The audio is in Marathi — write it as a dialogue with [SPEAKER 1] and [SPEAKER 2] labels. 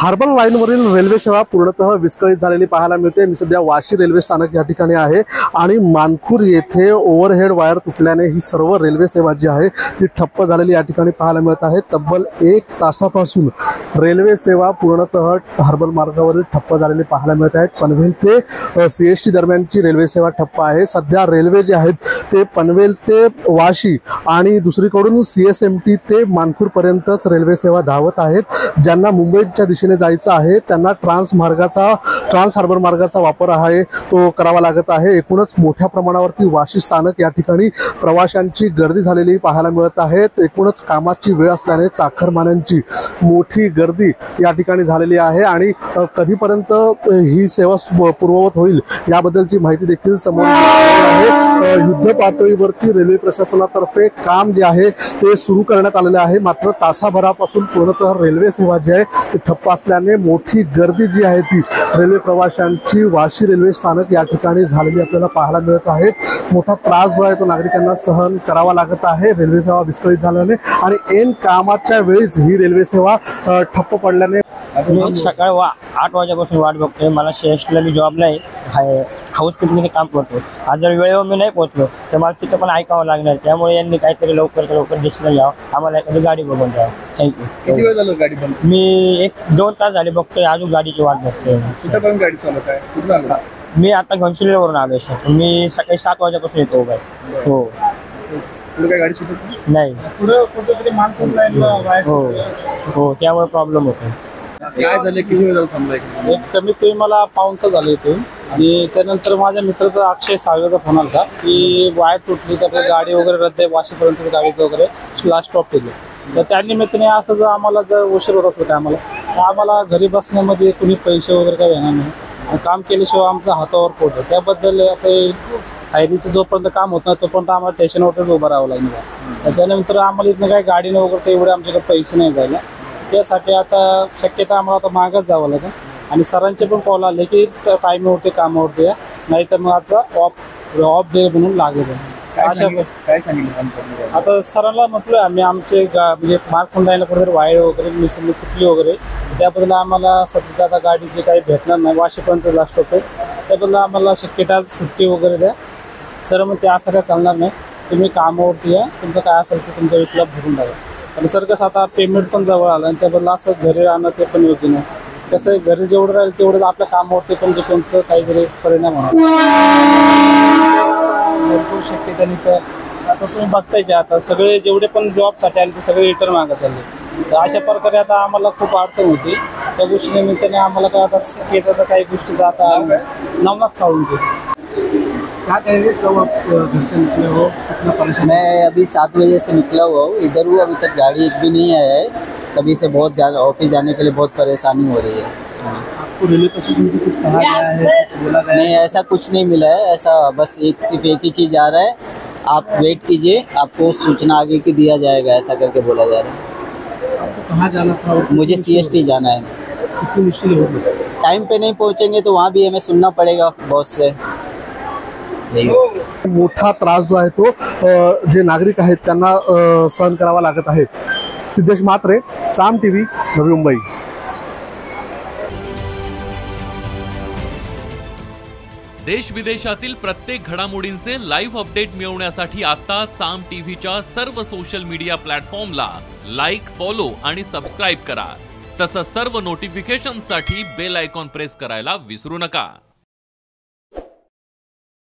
[SPEAKER 1] हार्बर लाईनवरील रेल्वे सेवा पूर्णतः विस्कळीत झालेली पाहायला मिळते। मी सध्या वाशी रेल्वे स्थानक या ठिकाणी आहे आणि मानखुर येथे ओव्हरहेड वायर तुटल्याने ही सर्व रेल्वे सेवा जी आहे ती ठप्प झालेली या ठिकाणी पाहायला मिळत आहे। तब्बल 1 तासापासून रेल्वे सेवा पूर्णतः हार्बर मार्गावरील ठप्प झालेली पाहायला मिळत आहे। पनवेल ते CST दरम्यानची रेल्वे सेवा ठप्प आहे। सध्या रेल्वे जे आहेत ते पनवेल ते वाशी आणि दुसरीकडून CSMT ते मानखुर पर्यंतच रेल्वे सेवा धावत आहेत। ज्यांना मुंबईच्या दिशेने जायचं आहे त्यांना ट्रान्स हार्बर मार्गाचा वापर आहे तो करावा लागत आहे। एकूणच मोठ्या प्रमाणावरती वाशी स्थानक या ठिकाणी प्रवाशांची गर्दी झालेली पाहायला मिळत आहे। एकूणच कामाची वेळ असल्याने चाकरमान्यांची मोठी गर्दी या ठिकाणी झालेली आहे आणि कधीपर्यंत ही सेवा पूर्ववत होईल याबद्दलची माहिती देखील समोर आहे। युद्ध पातळीवरती रेल्वे प्रशासनातर्फे काम जे आहे ते सुरू करण्यात आलेले आहे। मात्र तासाभरापासून पूर्णतः रेल्वे सेवा जी आहे ती ठप्प असल्याने मोठी गर्दी जी आहे ती रेल्वे प्रवाशांची वाशी रेल्वे स्थानक या ठिकाणी झालेली आपल्याला पाहायला मिळत आहे। मोठा त्रास जो आहे तो नागरिकांना सहन करावा लागत आहे रेल्वे सेवा विस्कळीत झाल्याने आणि ऐन कामाच्या वेळीच ही रेल्वे सेवा ठप्प पडल्याने
[SPEAKER 2] मी सकाळी 8 वाजेपासून वाट बघतोय। मला CSTला मी जॉबला आहे, हाऊसकीपिंगचे काम करतो। आज जर वेळेवर मी नाही पोहोचलो तर मला तिथं पण ऐकावं लागणार। त्यामुळे यांनी काहीतरी लवकर डिसिजन घ्यावं, आम्हाला एखादी गाडी बघून द्या। थँक्यू।
[SPEAKER 3] किती वेळ झालं गाडी बंद?
[SPEAKER 2] मी 1-2 तास झाले बघतोय, अजून गाडीची वाट बघतोय।
[SPEAKER 3] कुठं पण गाडी चालवत आहे? कुठं आलं?
[SPEAKER 2] मी आता घनसोलीवरून आलोय सर। मी सकाळी 7 वाजेपासून येतो बाय। हो,
[SPEAKER 3] पुढे काय गाडी सुटत
[SPEAKER 2] नाही।
[SPEAKER 3] पुढे कुठेतरी मानखुर लाईनला
[SPEAKER 2] हो, त्यामुळे प्रॉब्लेम होतो।
[SPEAKER 3] काय झालं? किती वेळ झालं थांबलाय?
[SPEAKER 4] एक कमीत कमी मला पाऊण तास झाले इथून आणि त्यानंतर माझ्या मित्राचा अक्षय साळवेचा फोन आला की वायर तुटली तर गाडी वगैरे रद्द आहे, वाशीपर्यंत गाडीचं वगैरे लास्ट स्टॉप केली। तर त्या निमित्ताने असं जर आम्हाला जर उशीर होत असेल तर आम्हाला घरी बसण्यामध्ये कुणी पैसे वगैरे काही येणार नाही आणि काम केल्याशिवाय आमचा हातावर पोट आहे। त्याबद्दल आता हायरीचं जोपर्यंत काम होत नाही तोपर्यंत आम्हाला स्टेशनवरच उभं राहावं लागणार। त्यानंतर आम्हाला इथनं काही गाडीनं वगैरे एवढे आमच्याकडे पैसे नाही जायला, त्यासाठी आता शक्यता आम्हाला आता मागच जावं लागेल आणि सरांचे पण कॉल आले की टाईमवरती कामावरती या, नाहीतर मग आजचा ऑफ डे म्हणून लागेल।
[SPEAKER 3] काय सांगितलं
[SPEAKER 4] आता सरांना म्हटलं आम्ही आमचे म्हणजे मार्क लाईनला कुठेतरी वायर वगैरे मिसळली तुटली वगैरे, त्याबद्दल आम्हाला सध्या आता गाडीची काही भेटणार नाही, वाशीपर्यंत लास्ट होते। त्याबद्दल आम्हाला शक्यता सुट्टी वगैरे द्या। सर मग ते असं काय चालणार नाही, तुम्ही कामावरती या, तुमचं काय असेल ते तुमच्या विकला भरून द्यावं। आणि सर कसं आता पेमेंट पण जवळ आलं आणि त्याबद्दल असं घरी राहणं ते पण योग्य नाही। कसं आहे घरी जेवढं राहील तेवढंच आपल्या कामावरती पण कोणतं काहीतरी परिणाम होणार भरपूर शक्यता नाही। तर आता तुम्ही बघतायचे आता सगळे जेवढे पण जॉबसाठी आले ते सगळे रिटर्न मागं चालले। तर अशा प्रकारे आता आम्हाला खूप अडचण होती। त्या गोष्टी निमित्ताने आम्हाला काय आता शक्यता काही गोष्टी आता नवनाथ साळुंके।
[SPEAKER 5] मैं अभी 7 बजे से निकला हुआ हूँ, इधर हूँ, अभी तक गाड़ी एक भी नहीं आया है। तभी से बहुत ज़्यादा ऑफिस जाने के लिए बहुत परेशानी हो रही है।
[SPEAKER 3] आपको रेलवे प्रशासन से कुछ कहा गया है, कुछ बोला गया है?
[SPEAKER 5] नहीं, ऐसा कुछ नहीं मिला है। ऐसा बस सिर्फ एक ही चीज़ आ रहा है, आप वेट कीजिए, आपको सूचना आगे की दिया जाएगा, ऐसा करके बोला जा रहा है।
[SPEAKER 3] आपको कहाँ जाना था?
[SPEAKER 5] मुझे CST जाना है।
[SPEAKER 3] कितनी मुश्किल होगी?
[SPEAKER 5] टाइम पे नहीं पहुँचेंगे तो वहाँ भी हमें सुनना पड़ेगा बॉस से।
[SPEAKER 1] मोठा त्रास जो आहे तो जे नागरिक आहेत त्यांना सहन करावा लागत आहे। सिद्धेश म्हात्रे, साम TV, नवी मुंबई।
[SPEAKER 6] देश विदेशातील प्रत्येक घडामोडींचे लाईव्ह अपडेट मिळवण्यासाठी आता साम टीव्हीच्या सर्व सोशल मीडिया प्लॅटफॉर्मला लाईक, फॉलो आणि सबस्क्राईब करा। तसंच सर्व नोटिफिकेशनसाठी बेल आयकॉन प्रेस करायला विसरू नका।